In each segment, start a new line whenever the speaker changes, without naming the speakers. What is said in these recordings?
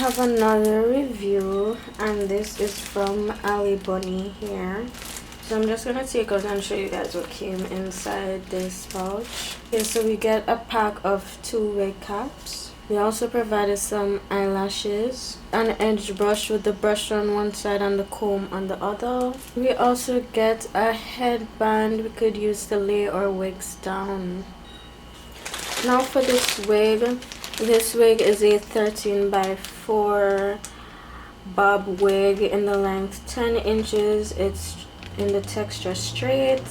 have another review, and this is from Ali Bunny Hair. So I'm just gonna take out and show you guys what came inside this pouch. Okay, so we get a pack of 2 wig caps. We also provided some eyelashes, an edge brush with the brush on one side and the comb on the other. We also get a headband we could use to lay our wigs down. Now for this wig is a 13 by 4 bob wig in the length 10 inches. It's in the texture straight.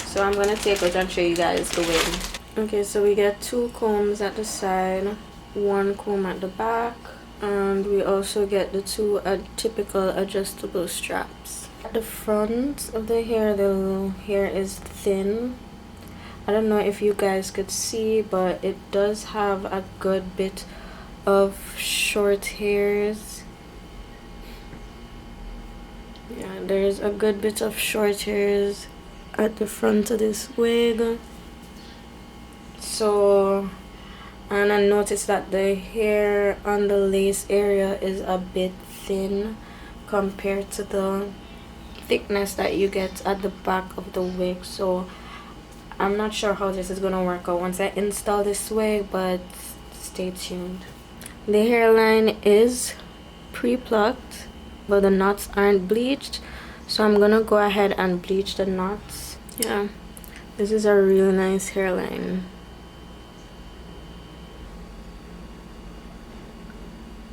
So I'm gonna take it and show you guys the wig. Okay, so we get 2 combs at the side, 1 comb at the back, and we also get the 2 typical adjustable straps. At the front of the hair is thin. I don't know if you guys could see, but it does have a good bit of short hairs. Yeah, there's a good bit of short hairs at the front of this wig. So, and I noticed that the hair on the lace area is a bit thin compared to the thickness that you get at the back of the wig. So I'm not sure how this is gonna work out once I install this wig, but stay tuned. The hairline is pre-plucked, but the knots aren't bleached, so I'm gonna go ahead and bleach the knots. Yeah, this is a really nice hairline.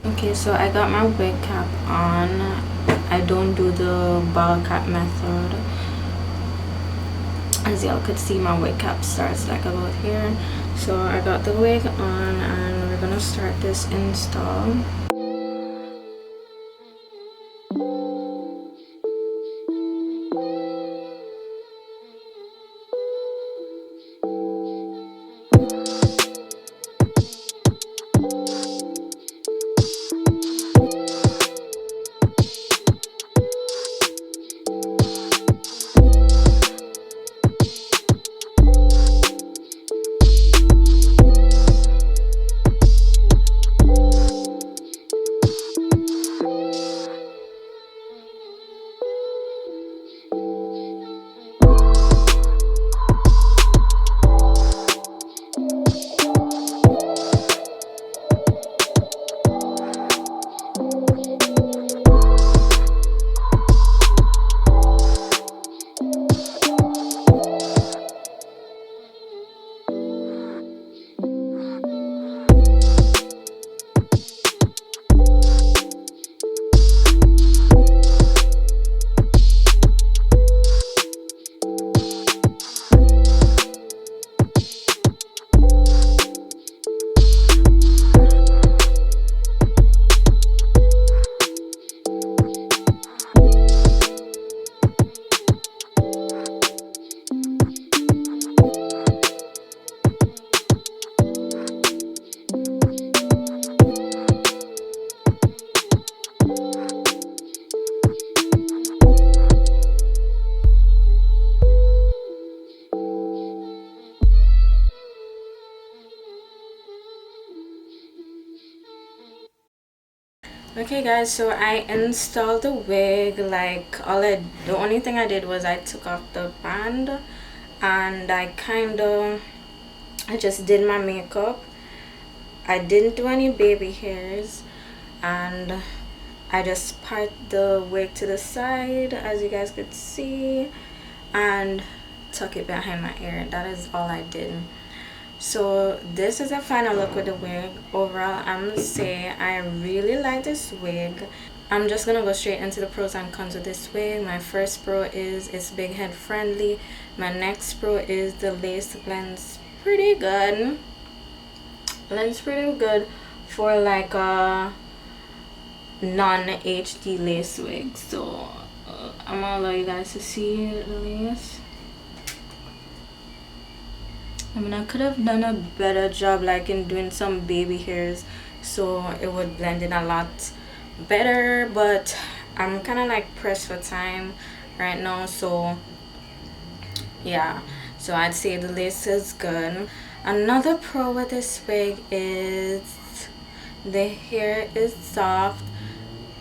Okay, so I got my wig cap on. I don't do the ball cap method. As y'all could see, my wig cap starts like about here. So I got the wig on and we're gonna start this install. Okay guys, so I installed the wig. Like the only thing I did was I took off the band and I just did my makeup. I didn't do any baby hairs and I just part the wig to the side, as you guys could see, and tuck it behind my ear. That is all I did. So this is a final look with the wig. Overall, I'm gonna say I really like this wig. I'm just gonna go straight into the pros and cons of this wig. My first pro is it's big head friendly. My next pro is the lace blends pretty good. Blends pretty good for like a non-HD lace wig. So I'm gonna allow you guys to see the lace. I mean, I could have done a better job like in doing some baby hairs so it would blend in a lot better, but I'm kind of like pressed for time right now, so yeah. So I'd say the lace is good. Another pro with this wig is The hair is soft.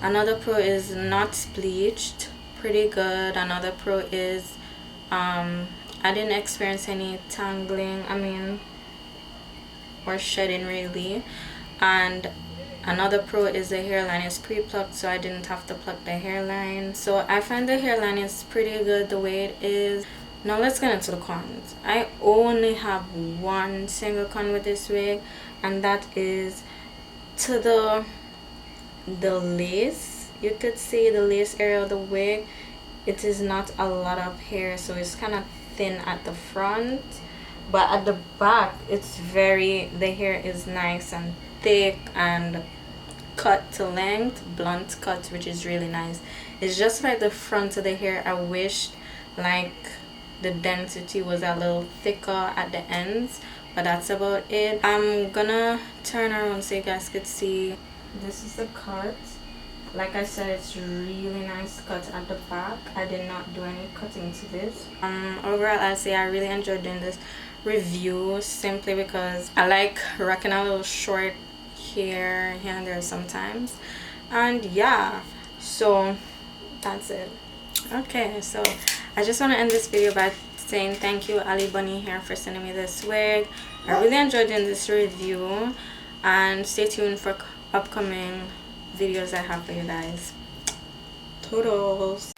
Another pro is not bleached, pretty good. Another pro is I didn't experience any tangling, or shedding really. And another pro is the hairline is pre-plucked, so I didn't have to pluck the hairline. So I find the hairline is pretty good the way it is. Now let's get into the cons. I only have one single con with this wig, and that is to the lace. You could see the lace area of the wig. It is not a lot of hair, so it's kind of thin at the front, but at the back it's the hair is nice and thick and cut to length, blunt cut, which is really nice. It's just like the front of the hair, I wish like the density was a little thicker at the ends, but that's about it. I'm gonna turn around so you guys could see. This is the cut. Like I said, it's really nice cut at the back. I did not do any cutting to this. Overall, I'll say I really enjoyed doing this review simply because I like rocking a little short hair here and there sometimes. And yeah, so that's it. Okay, so I just want to end this video by saying thank you Ali Bunny Hair for sending me this wig. I really enjoyed doing this review, and stay tuned for upcoming videos I have for you guys. Toodles.